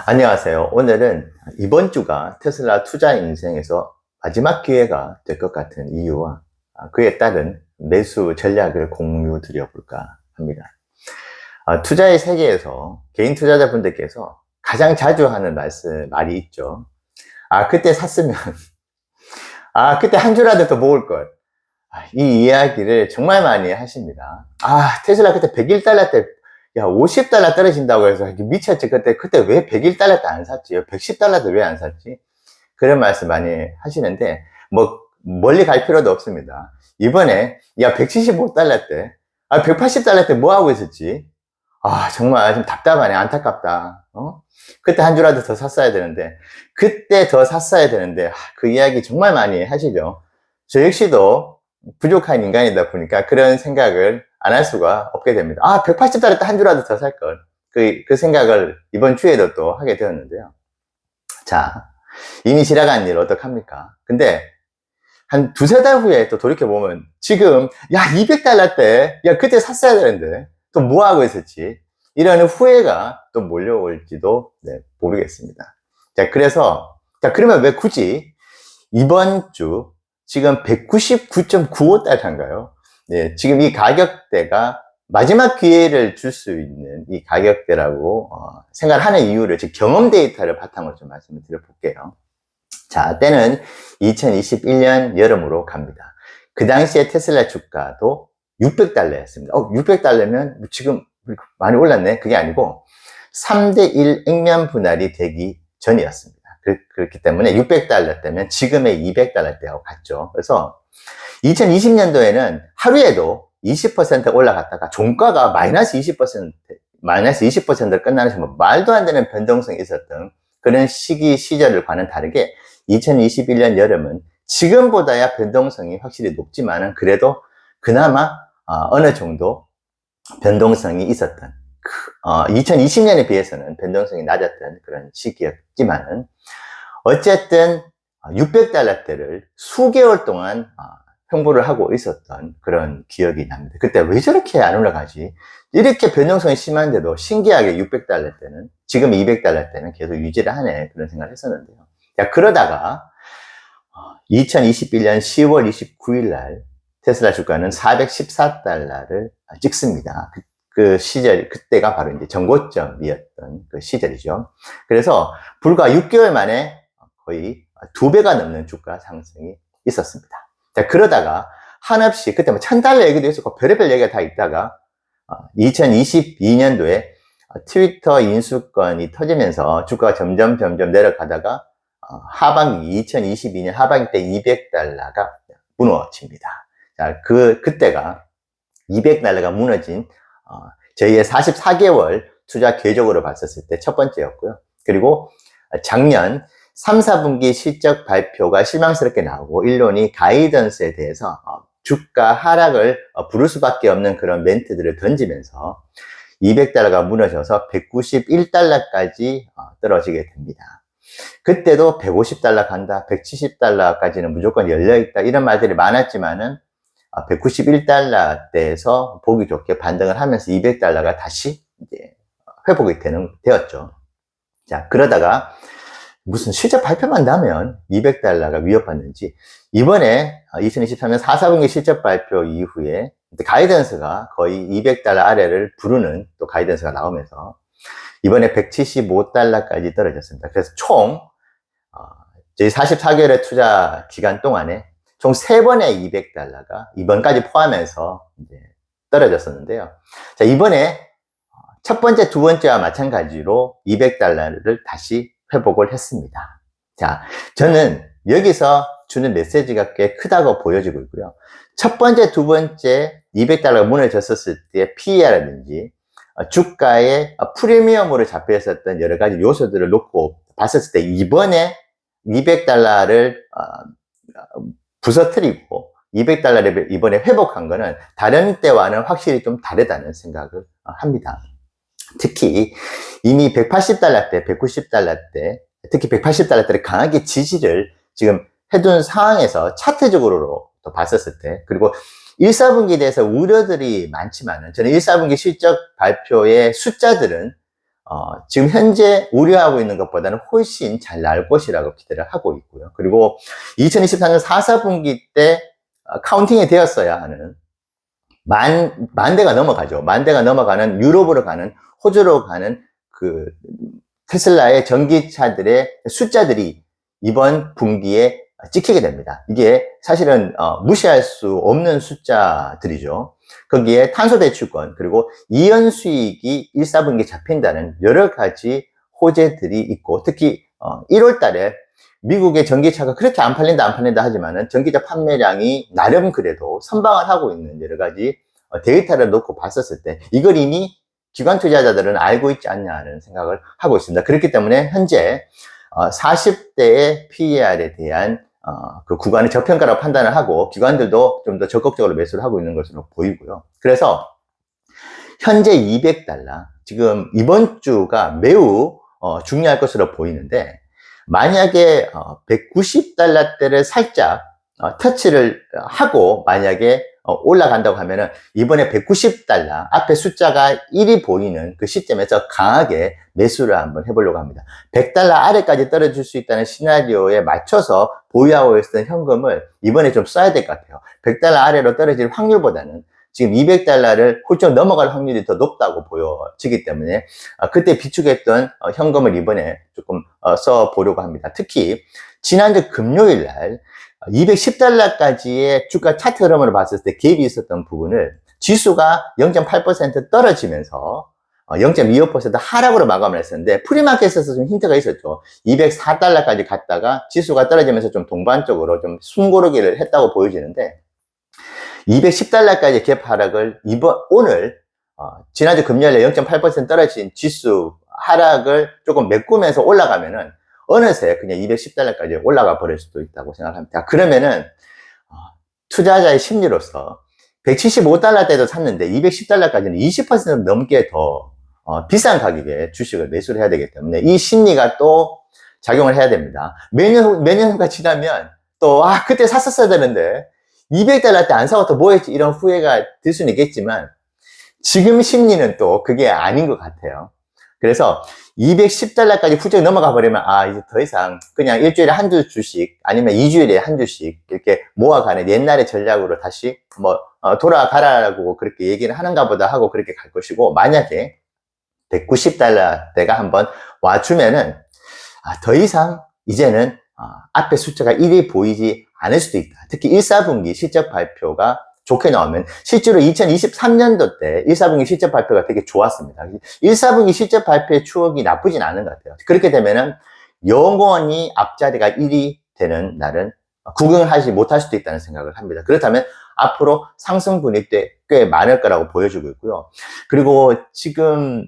안녕하세요. 오늘은 이번 주가 테슬라 투자 인생에서 마지막 기회가 될 것 같은 이유와 그에 따른 매수 전략을 공유 드려볼까 합니다. 투자의 세계에서 개인 투자자분들께서 가장 자주 하는 말이 있죠. 그때 샀으면, 그때 한 주라도 더 모을 걸. 이 이야기를 정말 많이 하십니다. 테슬라 그때 101달러 때, 야, 50달러 떨어진다고 해서 미쳤지. 그때 왜 101달러 때 안 샀지? 110달러 때 왜 안 샀지? 그런 말씀 많이 하시는데, 멀리 갈 필요도 없습니다. 이번에, 175달러 때, 180달러 때 뭐 하고 있었지? 정말 좀 답답하네. 안타깝다. 그때 한 주라도 더 샀어야 되는데, 그 이야기 정말 많이 하시죠. 저 역시도 부족한 인간이다 보니까 그런 생각을 안 할 수가 없게 됩니다. 180달러 때 한 주라도 더 살걸. 그 생각을 이번 주에도 또 하게 되었는데요. 자, 이미 지나간 일 어떡합니까? 근데 한 두세 달 후에 또 돌이켜보면 지금 200달러 때 그때 샀어야 되는데 또 뭐 하고 있었지? 이런 후회가 또 몰려올지도 모르겠습니다. 그러면 왜 굳이 이번 주 지금 199.95달러인가요? 네, 지금 이 가격대가 마지막 기회를 줄 수 있는 이 가격대라고 생각하는 이유를 지금 경험 데이터를 바탕으로 좀 말씀을 드려볼게요. 자, 때는 2021년 여름으로 갑니다. 그 당시에 테슬라 주가도 600달러였습니다. 600달러면 지금 많이 올랐네? 그게 아니고 3대1 액면 분할이 되기 전이었습니다. 그렇기 때문에 600달러 때면 지금의 200달러 때하고 같죠. 그래서 2020년도에는 하루에도 20% 올라갔다가 종가가 마이너스 20%를 끝나는 정말 말도 안 되는 변동성이 있었던 그런 시절과는 다르게 2021년 여름은 지금보다야 변동성이 확실히 높지만은 그래도 그나마 어느 정도 변동성이 있었던 2020년에 비해서는 변동성이 낮았던 그런 시기였지만은 어쨌든 600달러대를 수개월 동안 횡보를 하고 있었던 그런 기억이 납니다. 그때 왜 저렇게 안 올라가지? 이렇게 변동성이 심한데도 신기하게 600달러 때는 지금 200달러 때는 계속 유지를 하네 그런 생각을 했었는데요. 그러다가 2021년 10월 29일 날 테슬라 주가는 414달러를 찍습니다. 그때가 바로 이제 전고점이었던 그 시절이죠. 그래서 불과 6개월 만에 거의 2배가 넘는 주가 상승이 있었습니다. 그러다가 한없이 그때 1000달러 얘기도 있었고 별의별 얘기가 다 있다가 2022년도에 트위터 인수권이 터지면서 주가가 점점 내려가다가 2022년 하반기 때 200달러가 무너집니다. 그때가 200달러가 무너진 저희의 44개월 투자 궤적으로 봤었을 때 첫 번째였고요. 그리고 작년 3, 4분기 실적 발표가 실망스럽게 나오고 일론이 가이던스에 대해서 주가 하락을 부를 수밖에 없는 그런 멘트들을 던지면서 200달러가 무너져서 191달러까지 떨어지게 됩니다. 그때도 150달러 간다, 170달러까지는 무조건 열려있다 이런 말들이 많았지만은 191달러대에서 보기 좋게 반등을 하면서 200달러가 다시 이제 회복이 되었죠. 자, 그러다가 무슨 실적 발표만 나면 200달러가 위협받는지 이번에 2023년 4, 4분기 실적 발표 이후에 가이던스가 거의 200달러 아래를 부르는 또 가이던스가 나오면서 이번에 175달러까지 떨어졌습니다. 그래서 총 저희 44개월의 투자 기간 동안에 총 3번의 200달러가 이번까지 포함해서 이제 떨어졌었는데요. 자, 이번에 첫 번째, 두 번째와 마찬가지로 200달러를 다시 회복을 했습니다. 자, 저는 여기서 주는 메시지가 꽤 크다고 보여지고 있고요. 첫 번째, 두 번째 200달러가 무너졌었을 때 PE라든지 주가의 프리미엄으로 잡혀 있었던 여러 가지 요소들을 놓고 봤었을 때 이번에 200달러를 부서뜨리고 200달러를 이번에 회복한 거는 다른 때와는 확실히 좀 다르다는 생각을 합니다. 특히 이미 180달러 때, 190달러 때, 특히 180달러 때를 강하게 지지를 지금 해둔 상황에서 차트적으로 또 봤었을 때, 그리고 1, 4분기에 대해서 우려들이 많지만은 저는 1, 4분기 실적 발표의 숫자들은 지금 현재 우려하고 있는 것보다는 훨씬 잘 나올 것이라고 기대를 하고 있고요. 그리고 2024년 4, 4분기 때 카운팅이 되었어야 하는 만 대가 넘어가죠. 만 대가 넘어가는 유럽으로 가는, 호주로 가는 그 테슬라의 전기차들의 숫자들이 이번 분기에 찍히게 됩니다. 이게 사실은 무시할 수 없는 숫자들이죠. 거기에 탄소 배출권, 그리고 이연 수익이 1, 4분기에 잡힌다는 여러 가지 호재들이 있고, 특히 1월 달에 미국의 전기차가 그렇게 안 팔린다 하지만은 전기차 판매량이 나름 그래도 선방을 하고 있는 여러 가지 데이터를 놓고 봤었을 때 이걸 이미 기관 투자자들은 알고 있지 않냐는 생각을 하고 있습니다. 그렇기 때문에 현재 40대의 PER에 대한 그 구간의 저평가라고 판단을 하고, 기관들도 좀 더 적극적으로 매수를 하고 있는 것으로 보이고요. 그래서 현재 200달러, 지금 이번 주가 매우 중요할 것으로 보이는데, 만약에 190달러대를 살짝 터치를 하고 만약에 올라간다고 하면은 이번에 190달러 앞에 숫자가 1이 보이는 그 시점에서 강하게 매수를 한번 해보려고 합니다. 100달러 아래까지 떨어질 수 있다는 시나리오에 맞춰서 보유하고 있었던 현금을 이번에 좀 써야 될 것 같아요. 100달러 아래로 떨어질 확률보다는 지금 200달러를 훌쩍 넘어갈 확률이 더 높다고 보여지기 때문에 그때 비축했던 현금을 이번에 조금 써보려고 합니다. 특히 지난주 금요일 날 210달러까지의 주가 차트 흐름으로 봤을 때 갭이 있었던 부분을 지수가 0.8% 떨어지면서 0.25% 하락으로 마감을 했었는데, 프리마켓에서 좀 힌트가 있었죠. 204달러까지 갔다가 지수가 떨어지면서 좀 동반적으로 좀 숨고르기를 했다고 보여지는데, 210달러까지 갭 하락을 오늘 지난주 금요일에 0.8% 떨어진 지수 하락을 조금 메꾸면서 올라가면은 어느새 그냥 210달러까지 올라가 버릴 수도 있다고 생각합니다. 그러면은 투자자의 심리로서 175달러 때도 샀는데 210달러까지는 20% 넘게 더 비싼 가격에 주식을 매수를 해야 되기 때문에 이 심리가 또 작용을 해야 됩니다. 매년 후가 지나면 또 그때 샀었어야 되는데 200달러 때 안 사고 또 뭐 했지, 이런 후회가 들 수는 있겠지만 지금 심리는 또 그게 아닌 것 같아요. 그래서 210달러까지 훌쩍 넘어가 버리면 이제 더 이상 그냥 일주일에 한두 주씩 아니면 2주일에 한 주씩 이렇게 모아가는 옛날의 전략으로 다시 돌아가라고 그렇게 얘기를 하는가 보다 하고 그렇게 갈 것이고, 만약에 190달러대가 한번 와주면은 더 이상 이제는 앞에 숫자가 1이 보이지 않을 수도 있다. 특히 1, 4분기 실적 발표가 좋게 나오면, 실제로 2023년도 때 1, 4분기 실적 발표가 되게 좋았습니다. 1, 4분기 실적 발표의 추억이 나쁘진 않은 것 같아요. 그렇게 되면은 영원히 앞자리가 1이 되는 날은 구경을 못할 수도 있다는 생각을 합니다. 그렇다면 앞으로 상승분이 꽤 많을 거라고 보여주고 있고요. 그리고 지금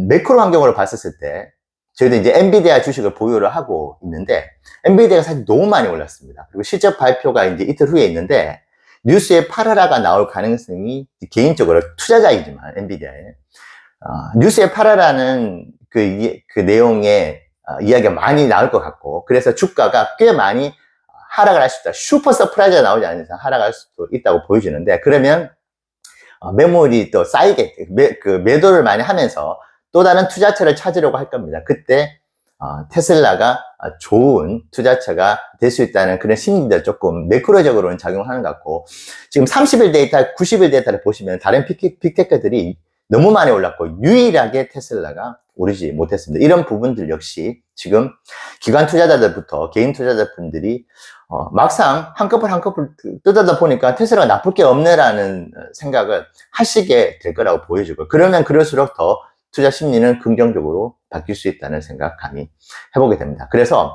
매크로 환경으로 봤었을 때 저희도 이제 엔비디아 주식을 보유를 하고 있는데, 엔비디아가 사실 너무 많이 올랐습니다. 그리고 실적 발표가 이제 이틀 후에 있는데, 뉴스에 팔아라가 나올 가능성이, 개인적으로 투자자이지만 엔비디아에 뉴스에 팔아라는 그 내용의 이야기가 많이 나올 것 같고, 그래서 주가가 꽤 많이 하락을 할 수 있다. 슈퍼 서프라이즈가 나오지 않는 이상 하락할 수도 있다고 보여지는데, 그러면 매물이 또 쌓이게, 매도를 많이 하면서 또 다른 투자처를 찾으려고 할 겁니다. 그때 테슬라가 좋은 투자처가 될 수 있다는 그런 심리들 조금 매크로적으로는 작용하는 것 같고, 지금 30일 데이터, 90일 데이터를 보시면 다른 빅테크들이 너무 많이 올랐고 유일하게 테슬라가 오르지 못했습니다. 이런 부분들 역시 지금 기관 투자자들부터 개인 투자자분들이 막상 한꺼풀 뜯어다 보니까 테슬라가 나쁠 게 없네라는 생각을 하시게 될 거라고 보여지고, 그러면 그럴수록 더 투자 심리는 긍정적으로 바뀔 수 있다는 생각 감히 해보게 됩니다. 그래서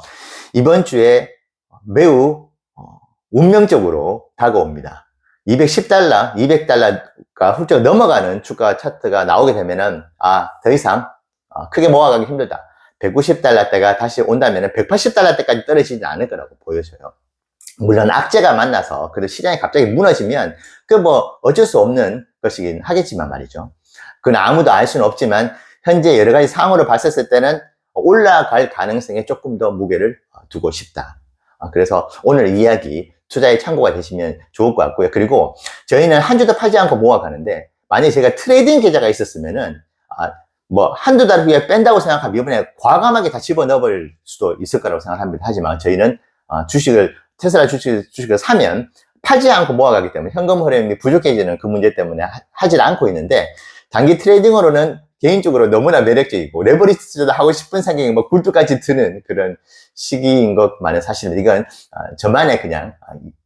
이번 주에 매우 운명적으로 다가옵니다. 210달러, 200달러가 훌쩍 넘어가는 주가 차트가 나오게 되면은 더 이상 크게 모아가기 힘들다. 190달러대가 다시 온다면은 180달러대까지 떨어지지 않을 거라고 보여져요. 물론 악재가 만나서 그래도 시장이 갑자기 무너지면 어쩔 수 없는 것이긴 하겠지만 말이죠. 그건 아무도 알 수는 없지만 현재 여러 가지 상황으로 봤었을 때는 올라갈 가능성에 조금 더 무게를 두고 싶다. 그래서 오늘 이야기 투자에 참고가 되시면 좋을 것 같고요. 그리고 저희는 한 주도 팔지 않고 모아가는데, 만약에 제가 트레이딩 계좌가 있었으면은 뭐 한두 달 후에 뺀다고 생각하면 이번에 과감하게 다 집어넣을 수도 있을 거라고 생각합니다. 하지만 저희는 테슬라 주식을 사면 팔지 않고 모아가기 때문에 현금 흐름이 부족해지는 그 문제 때문에 하질 않고 있는데, 단기 트레이딩으로는 개인적으로 너무나 매력적이고 레버리지 투자도 하고 싶은 생각이 뭐 굴뚝까지 드는 그런 시기인 것만은 사실은 이건 저만의 그냥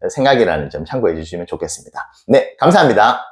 생각이라는 점 참고해 주시면 좋겠습니다. 네, 감사합니다.